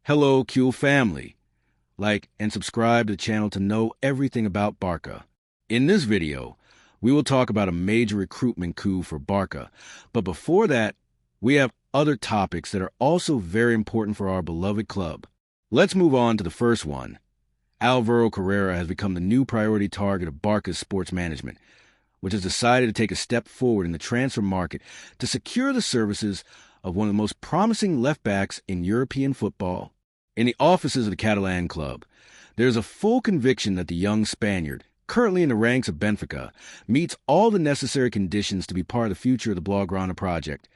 Hello, Q family. Like and subscribe to the channel to know everything about BARÇA. In this video, we will talk about a major recruitment coup for BARÇA. But before that, we have other topics that are also very important for our beloved club. Let's move on to the first one. Álvaro Carrera has become the new priority target of BARÇA's sports management, which has decided to take a step forward in the transfer market to secure the services of one of the most promising left-backs in European football. In the offices of the Catalan club, there is a full conviction that the young Spaniard, currently in the ranks of Benfica, meets all the necessary conditions to be part of the future of the Blaugrana project,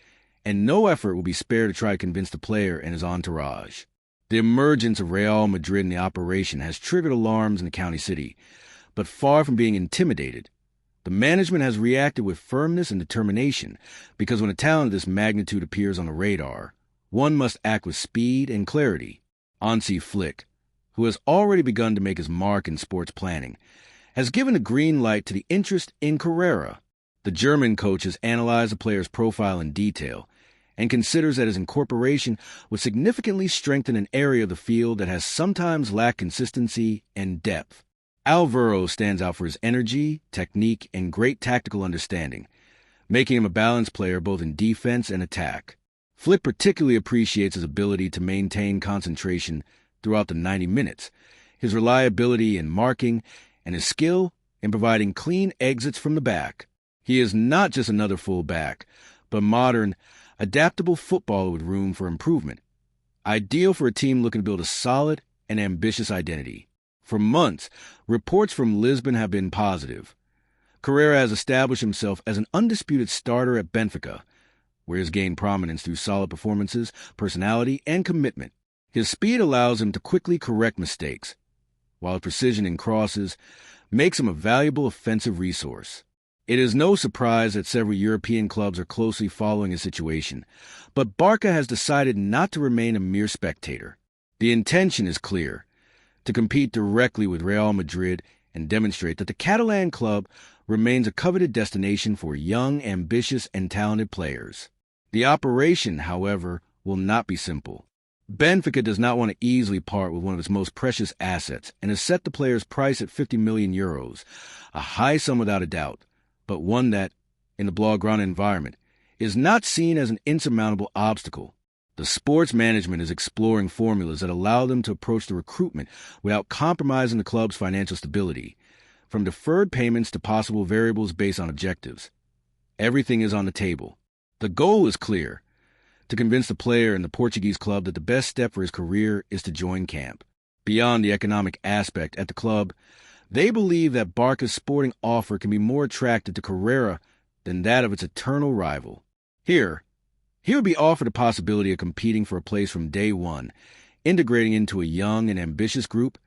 and no effort will be spared to try to convince the player and his entourage. The emergence of Real Madrid in the operation has triggered alarms in the county city, but far from being intimidated, the management has reacted with firmness and determination, because when a talent of this magnitude appears on the radar, one must act with speed and clarity. Hansi Flick, who has already begun to make his mark in sports planning, has given a green light to the interest in Carrera. The German coach has analyzed the player's profile in detail and considers that his incorporation would significantly strengthen an area of the field that has sometimes lacked consistency and depth. Álvaro stands out for his energy, technique, and great tactical understanding, making him a balanced player both in defense and attack. Flick particularly appreciates his ability to maintain concentration throughout the 90 minutes, his reliability in marking, and his skill in providing clean exits from the back. He is not just another full-back, but modern, adaptable footballer with room for improvement, ideal for a team looking to build a solid and ambitious identity. For months, reports from Lisbon have been positive. Carrera has established himself as an undisputed starter at Benfica, where he has gained prominence through solid performances, personality, and commitment. His speed allows him to quickly correct mistakes, while his precision in crosses makes him a valuable offensive resource. It is no surprise that several European clubs are closely following his situation, but BARÇA has decided not to remain a mere spectator. The intention is clear: to compete directly with Real Madrid and demonstrate that the Catalan club remains a coveted destination for young, ambitious, and talented players. The operation, however, will not be simple. Benfica does not want to easily part with one of its most precious assets and has set the player's price at 50 million euros, a high sum without a doubt, but one that, in the Blaugrana environment, is not seen as an insurmountable obstacle. The sports management is exploring formulas that allow them to approach the recruitment without compromising the club's financial stability, from deferred payments to possible variables based on objectives. Everything is on the table. The goal is clear: to convince the player and the Portuguese club that the best step for his career is to join camp. Beyond the economic aspect at the club, they believe that BARÇA's sporting offer can be more attractive to Carrera than that of its eternal rival. Here, he would be offered the possibility of competing for a place from day one, integrating into a young and ambitious group,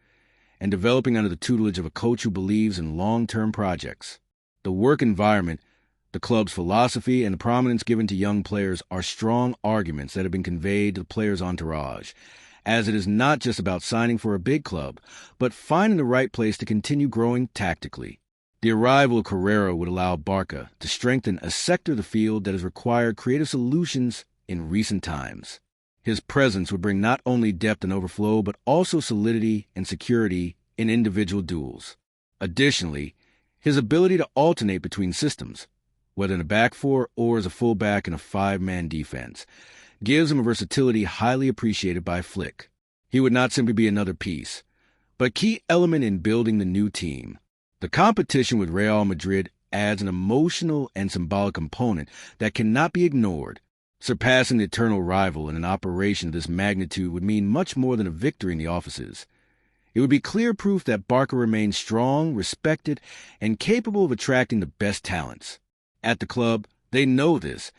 and developing under the tutelage of a coach who believes in long-term projects. The work environment, the club's philosophy, and the prominence given to young players are strong arguments that have been conveyed to the player's entourage, as it is not just about signing for a big club, but finding the right place to continue growing tactically. The arrival of Carrera would allow BARÇA to strengthen a sector of the field that has required creative solutions in recent times. His presence would bring not only depth and overflow, but also solidity and security in individual duels. Additionally, his ability to alternate between systems, whether in a back four or as a fullback in a five-man defense, gives him a versatility highly appreciated by Flick. He would not simply be another piece, but a key element in building the new team. The competition with Real Madrid adds an emotional and symbolic component that cannot be ignored. Surpassing the eternal rival in an operation of this magnitude would mean much more than a victory in the offices. It would be clear proof that BARÇA remains strong, respected, and capable of attracting the best talents. At the club, they know this,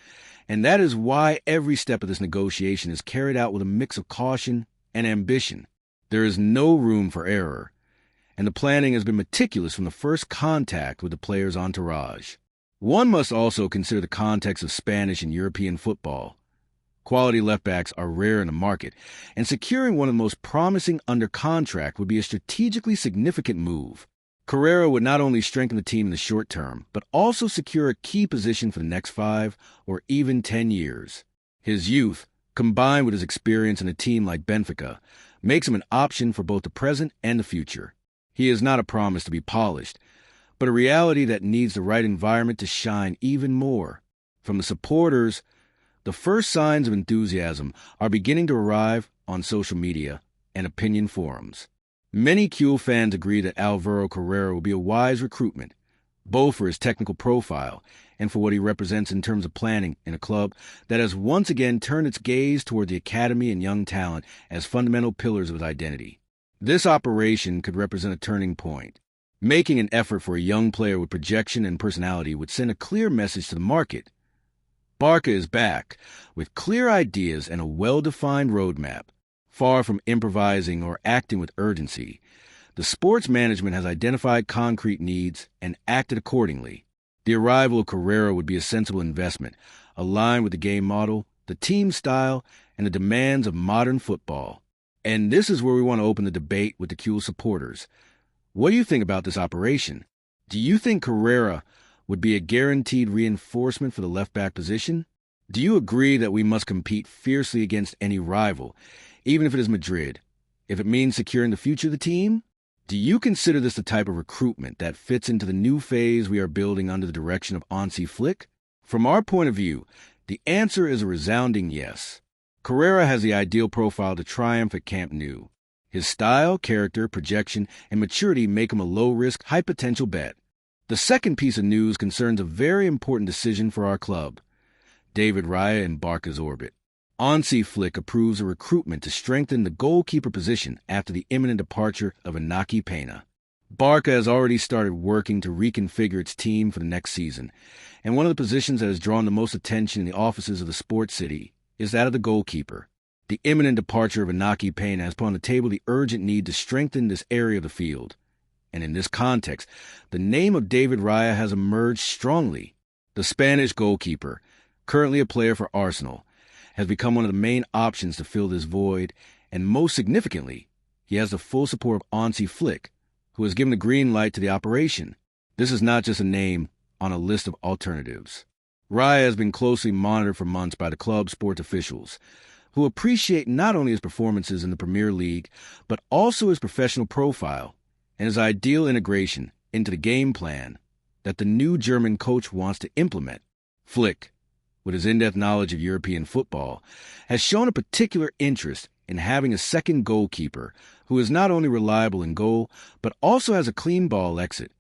and that is why every step of this negotiation is carried out with a mix of caution and ambition. There is no room for error, and the planning has been meticulous from the first contact with the player's entourage. One must also consider the context of Spanish and European football. Quality left-backs are rare in the market, and securing one of the most promising under contract would be a strategically significant move. Carrera would not only strengthen the team in the short term, but also secure a key position for the next 5 or even 10 years. His youth, combined with his experience in a team like Benfica, makes him an option for both the present and the future. He is not a promise to be polished, but a reality that needs the right environment to shine even more. From the supporters, the first signs of enthusiasm are beginning to arrive on social media and opinion forums. Many Cule fans agree that Alvaro Carrera will be a wise recruitment, both for his technical profile and for what he represents in terms of planning in a club that has once again turned its gaze toward the academy and young talent as fundamental pillars of its identity. This operation could represent a turning point. Making an effort for a young player with projection and personality would send a clear message to the market. BARÇA is back, with clear ideas and a well-defined roadmap. Far from improvising or acting with urgency, the sports management has identified concrete needs and acted accordingly. The arrival of Carrera would be a sensible investment, aligned with the game model, the team style, and the demands of modern football. And this is where we want to open the debate with the Cule supporters. What do you think about this operation? Do you think Carrera would be a guaranteed reinforcement for the left-back position? Do you agree that we must compete fiercely against any rival, even if it is Madrid, if it means securing the future of the team? Do you consider this the type of recruitment that fits into the new phase we are building under the direction of Hansi Flick? From our point of view, the answer is a resounding yes. Carrera has the ideal profile to triumph at Camp Nou. His style, character, projection, and maturity make him a low-risk, high-potential bet. The second piece of news concerns a very important decision for our club. David Raya in BARÇA's orbit. Hansi Flick approves a recruitment to strengthen the goalkeeper position after the imminent departure of Iñaki Peña. BARÇA has already started working to reconfigure its team for the next season, and one of the positions that has drawn the most attention in the offices of the sports city is that of the goalkeeper. The imminent departure of Iñaki Peña has put on the table the urgent need to strengthen this area of the field. And in this context, the name of David Raya has emerged strongly. The Spanish goalkeeper, currently a player for Arsenal, has become one of the main options to fill this void, and most significantly, he has the full support of Hansi Flick, who has given the green light to the operation. This is not just a name on a list of alternatives. Raya has been closely monitored for months by the club's sports officials, who appreciate not only his performances in the Premier League, but also his professional profile and his ideal integration into the game plan that the new German coach wants to implement. Flick, with his in-depth knowledge of European football, has shown a particular interest in having a second goalkeeper who is not only reliable in goal, but also has a clean ball exit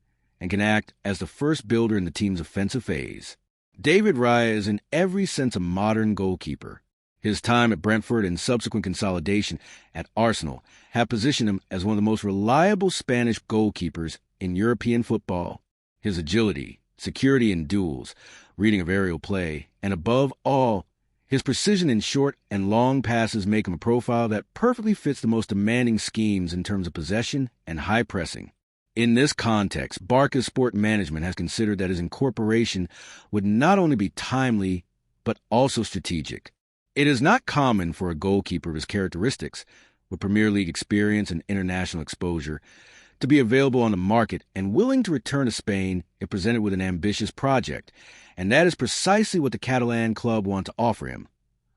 and can act as the first builder in the team's offensive phase. David Raya is in every sense a modern goalkeeper. His time at Brentford and subsequent consolidation at Arsenal have positioned him as one of the most reliable Spanish goalkeepers in European football. His agility, security in duels, reading of aerial play, and above all, his precision in short and long passes make him a profile that perfectly fits the most demanding schemes in terms of possession and high pressing. In this context, BARÇA's sport management has considered that his incorporation would not only be timely, but also strategic. It is not common for a goalkeeper of his characteristics, with Premier League experience and international exposure, to be available on the market and willing to return to Spain if presented with an ambitious project, and that is precisely what the Catalan club want to offer him.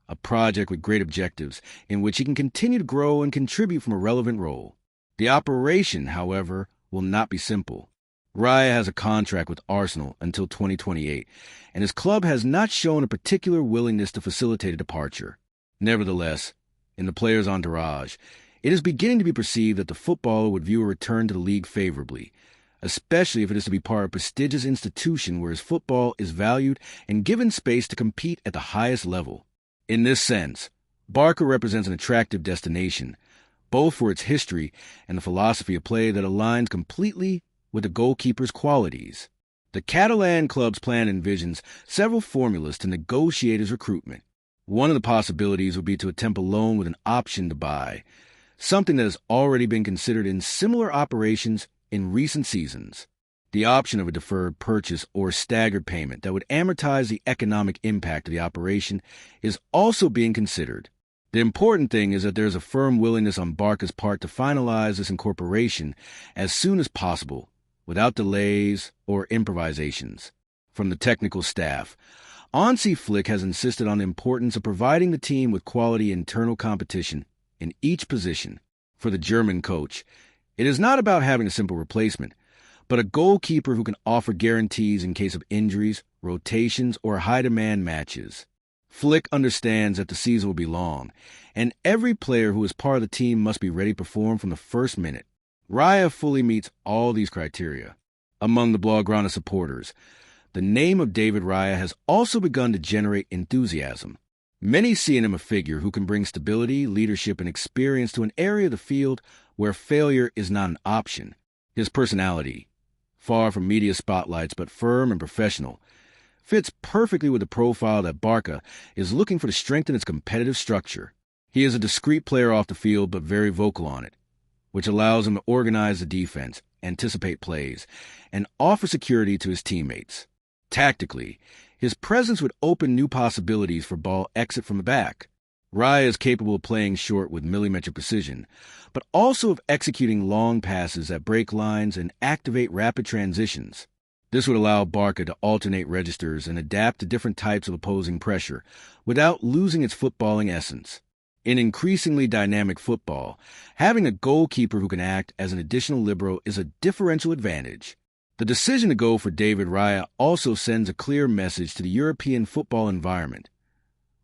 A project with great objectives in which he can continue to grow and contribute from a relevant role. The operation, however, will not be simple. Raya has a contract with Arsenal until 2028, and his club has not shown a particular willingness to facilitate a departure. Nevertheless, in the player's entourage, it is beginning to be perceived that the footballer would view a return to the league favorably, especially if it is to be part of a prestigious institution where his football is valued and given space to compete at the highest level. In this sense, BARÇA represents an attractive destination, both for its history and the philosophy of play that aligns completely with the goalkeeper's qualities. The Catalan club's plan envisions several formulas to negotiate his recruitment. One of the possibilities would be to attempt a loan with an option to buy, something that has already been considered in similar operations in recent seasons. The option of a deferred purchase or staggered payment that would amortize the economic impact of the operation is also being considered. The important thing is that there is a firm willingness on BARÇA's part to finalize this incorporation as soon as possible, without delays or improvisations. From the technical staff, Hansi Flick has insisted on the importance of providing the team with quality internal competition in each position. For the German coach, it is not about having a simple replacement, but a goalkeeper who can offer guarantees in case of injuries, rotations, or high-demand matches. Flick understands that the season will be long, and every player who is part of the team must be ready to perform from the first minute. Raya fully meets all these criteria. Among the Blaugrana supporters, the name of David Raya has also begun to generate enthusiasm. Many see in him a figure who can bring stability, leadership, and experience to an area of the field where failure is not an option. His personality, far from media spotlights but firm and professional, fits perfectly with the profile that BARÇA is looking for to strengthen its competitive structure. He is a discreet player off the field but very vocal on it, which allows him to organize the defense, anticipate plays, and offer security to his teammates. Tactically, his presence would open new possibilities for ball exit from the back. Raya is capable of playing short with millimetric precision, but also of executing long passes that break lines and activate rapid transitions. This would allow BARÇA to alternate registers and adapt to different types of opposing pressure without losing its footballing essence. In increasingly dynamic football, having a goalkeeper who can act as an additional libero is a differential advantage. The decision to go for David Raya also sends a clear message to the European football environment.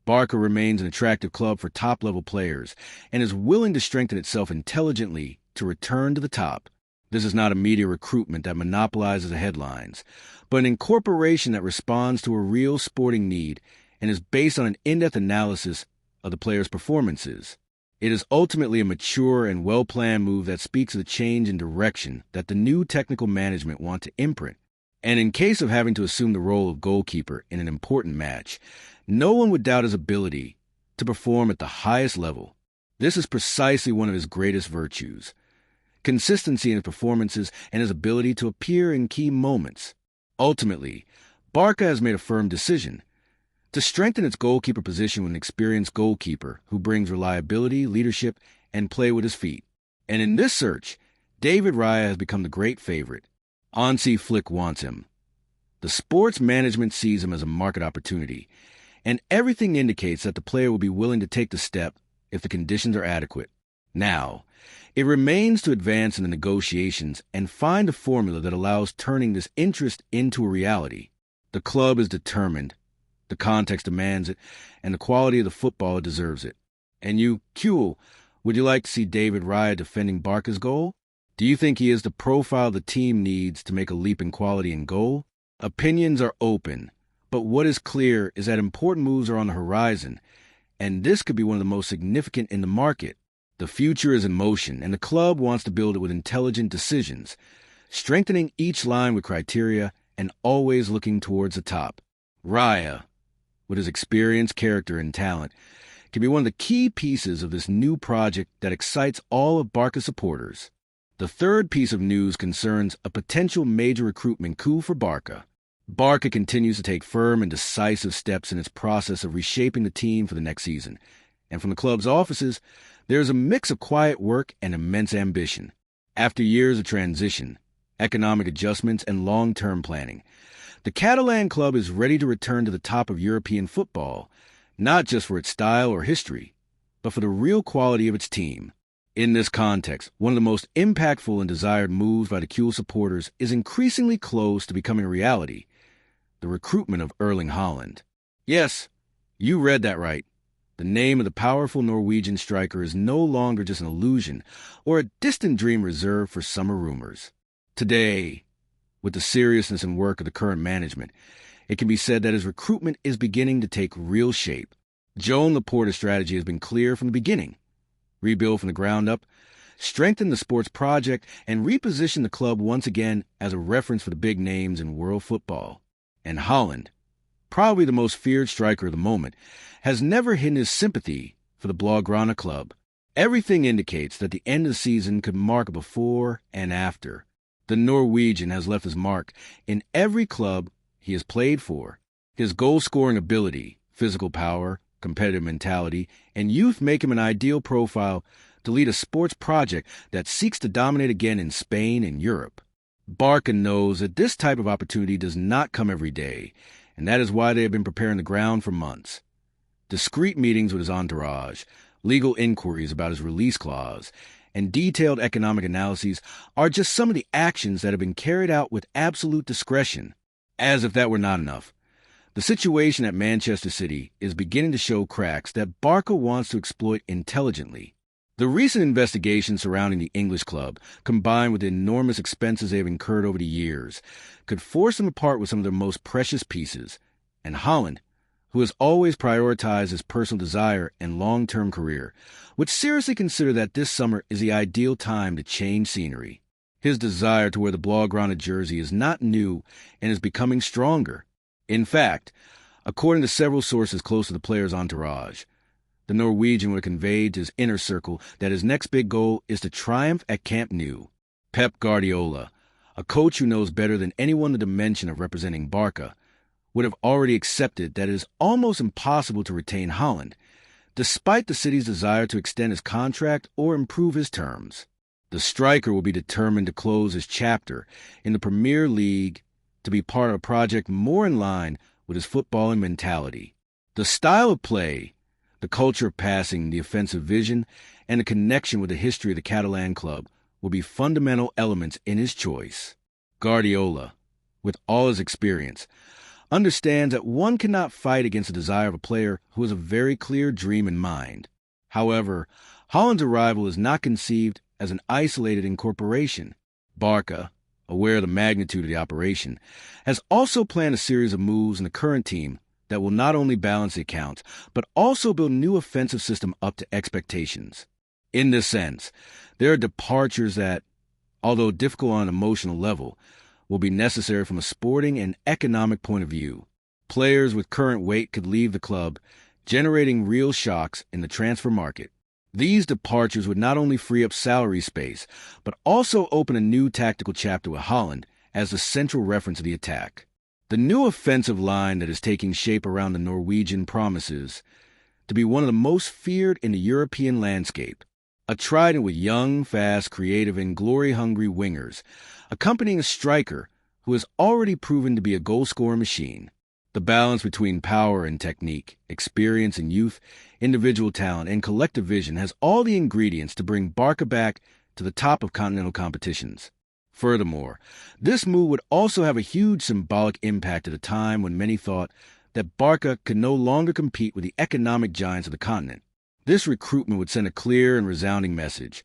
BARÇA remains an attractive club for top-level players and is willing to strengthen itself intelligently to return to the top. This is not a media recruitment that monopolizes the headlines, but an incorporation that responds to a real sporting need and is based on an in-depth analysis of the players' performances. It is ultimately a mature and well-planned move that speaks of the change in direction that the new technical management want to imprint. And in case of having to assume the role of goalkeeper in an important match, no one would doubt his ability to perform at the highest level. This is precisely one of his greatest virtues: consistency in his performances and his ability to appear in key moments. Ultimately, BARÇA has made a firm decision to strengthen its goalkeeper position with an experienced goalkeeper who brings reliability, leadership, and play with his feet. And in this search, David Raya has become the great favorite. Hansi Flick wants him. The sports management sees him as a market opportunity, and everything indicates that the player will be willing to take the step if the conditions are adequate. Now, it remains to advance in the negotiations and find a formula that allows turning this interest into a reality. The club is determined. The context demands it, and the quality of the footballer deserves it. And you, Kuhl, would you like to see David Raya defending BARÇA's goal? Do you think he is the profile the team needs to make a leap in quality in goal? Opinions are open, but what is clear is that important moves are on the horizon, and this could be one of the most significant in the market. The future is in motion, and the club wants to build it with intelligent decisions, strengthening each line with criteria and always looking towards the top. Raya, with his experience, character, and talent, can be one of the key pieces of this new project that excites all of BARÇA supporters. The third piece of news concerns a potential major recruitment coup for BARÇA. BARÇA continues to take firm and decisive steps in its process of reshaping the team for the next season, and from the club's offices, there is a mix of quiet work and immense ambition. After years of transition, economic adjustments, and long-term planning, the Catalan club is ready to return to the top of European football, not just for its style or history, but for the real quality of its team. In this context, one of the most impactful and desired moves by the Kuhl supporters is increasingly close to becoming a reality: the recruitment of Erling Haaland. Yes, you read that right. The name of the powerful Norwegian striker is no longer just an illusion or a distant dream reserved for summer rumors. Today, with the seriousness and work of the current management, it can be said that his recruitment is beginning to take real shape. Joan Laporta's strategy has been clear from the beginning: rebuild from the ground up, strengthen the sports project, and reposition the club once again as a reference for the big names in world football. And Haaland, probably the most feared striker of the moment, has never hidden his sympathy for the Blaugrana club. Everything indicates that the end of the season could mark a before and after. The Norwegian has left his mark in every club he has played for. His goal-scoring ability, physical power, competitive mentality, and youth make him an ideal profile to lead a sports project that seeks to dominate again in Spain and Europe. BARÇA knows that this type of opportunity does not come every day, and that is why they have been preparing the ground for months. Discreet meetings with his entourage, legal inquiries about his release clause, and detailed economic analyses are just some of the actions that have been carried out with absolute discretion. As if that were not enough, the situation at Manchester City is beginning to show cracks that Barça wants to exploit intelligently. The recent investigations surrounding the English club, combined with the enormous expenses they have incurred over the years, could force them apart with some of their most precious pieces. And Haaland, who has always prioritized his personal desire and long-term career, would seriously consider that this summer is the ideal time to change scenery. His desire to wear the Blaugrana jersey is not new and is becoming stronger. In fact, according to several sources close to the player's entourage, the Norwegian would have conveyed to his inner circle that his next big goal is to triumph at Camp Nou. Pep Guardiola, a coach who knows better than anyone the dimension of representing Barça, would have already accepted that it is almost impossible to retain Haaland, despite the city's desire to extend his contract or improve his terms. The striker will be determined to close his chapter in the Premier League to be part of a project more in line with his footballing mentality. The style of play, the culture of passing, the offensive vision, and the connection with the history of the Catalan club will be fundamental elements in his choice. Guardiola, with all his experience, understands that one cannot fight against the desire of a player who has a very clear dream in mind. However, Haaland's arrival is not conceived as an isolated incorporation. Barça, aware of the magnitude of the operation, has also planned a series of moves in the current team that will not only balance the accounts, but also build a new offensive system up to expectations. In this sense, there are departures that, although difficult on an emotional level, will be necessary from a sporting and economic point of view. Players with current weight could leave the club, generating real shocks in the transfer market. These departures would not only free up salary space, but also open a new tactical chapter with Haaland as the central reference of the attack. The new offensive line that is taking shape around the Norwegian promises to be one of the most feared in the European landscape. A trident with young, fast, creative, and glory-hungry wingers, accompanying a striker who has already proven to be a goal-scoring machine. The balance between power and technique, experience and youth, individual talent, and collective vision has all the ingredients to bring Barça back to the top of continental competitions. Furthermore, this move would also have a huge symbolic impact at a time when many thought that Barça could no longer compete with the economic giants of the continent. This recruitment would send a clear and resounding message.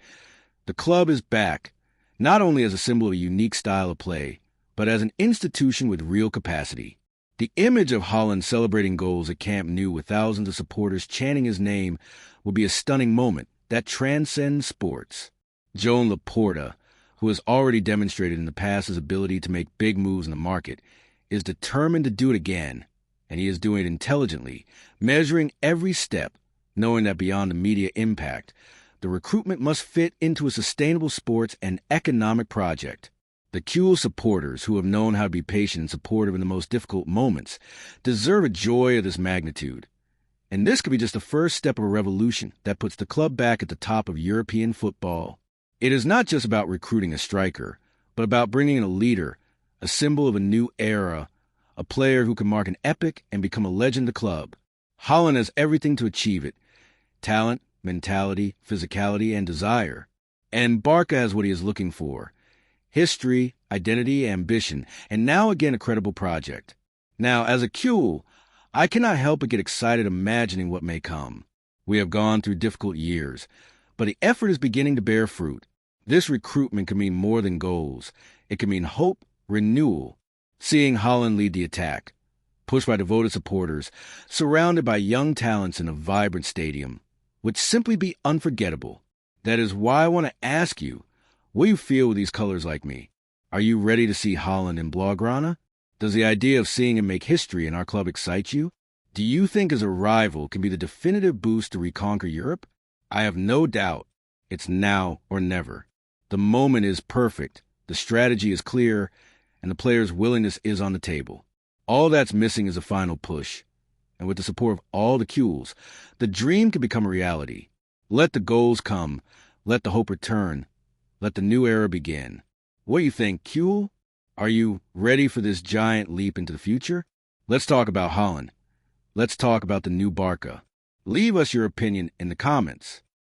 The club is back, not only as a symbol of a unique style of play, but as an institution with real capacity. The image of Haaland celebrating goals at Camp Nou with thousands of supporters chanting his name will be a stunning moment that transcends sports. Joan Laporta, who has already demonstrated in the past his ability to make big moves in the market, is determined to do it again, and he is doing it intelligently, measuring every step, knowing that beyond the media impact, the recruitment must fit into a sustainable sports and economic project. The Kuhl supporters, who have known how to be patient and supportive in the most difficult moments, deserve a joy of this magnitude. And this could be just the first step of a revolution that puts the club back at the top of European football. It is not just about recruiting a striker, but about bringing in a leader, a symbol of a new era, a player who can mark an epic and become a legend of the club. Haaland has everything to achieve it: talent, mentality, physicality, and desire. And Barça has what he is looking for: history, identity, ambition, and now again a credible project. Now, as a Kuhl, I cannot help but get excited imagining what may come. We have gone through difficult years, but the effort is beginning to bear fruit. This recruitment can mean more than goals. It can mean hope, renewal. Seeing Haaland lead the attack, pushed by devoted supporters, surrounded by young talents in a vibrant stadium, would simply be unforgettable. That is why I want to ask you, will you feel with these colors like me? Are you ready to see Haaland in Blaugrana? Does the idea of seeing him make history in our club excite you? Do you think his arrival can be the definitive boost to reconquer Europe? I have no doubt it's now or never. The moment is perfect, the strategy is clear, and the player's willingness is on the table. All that's missing is a final push. And with the support of all the Kuhls, the dream can become a reality. Let the goals come. Let the hope return. Let the new era begin. What do you think, Kuhl? Are you ready for this giant leap into the future? Let's talk about Haaland. Let's talk about the new Barca. Leave us your opinion in the comments.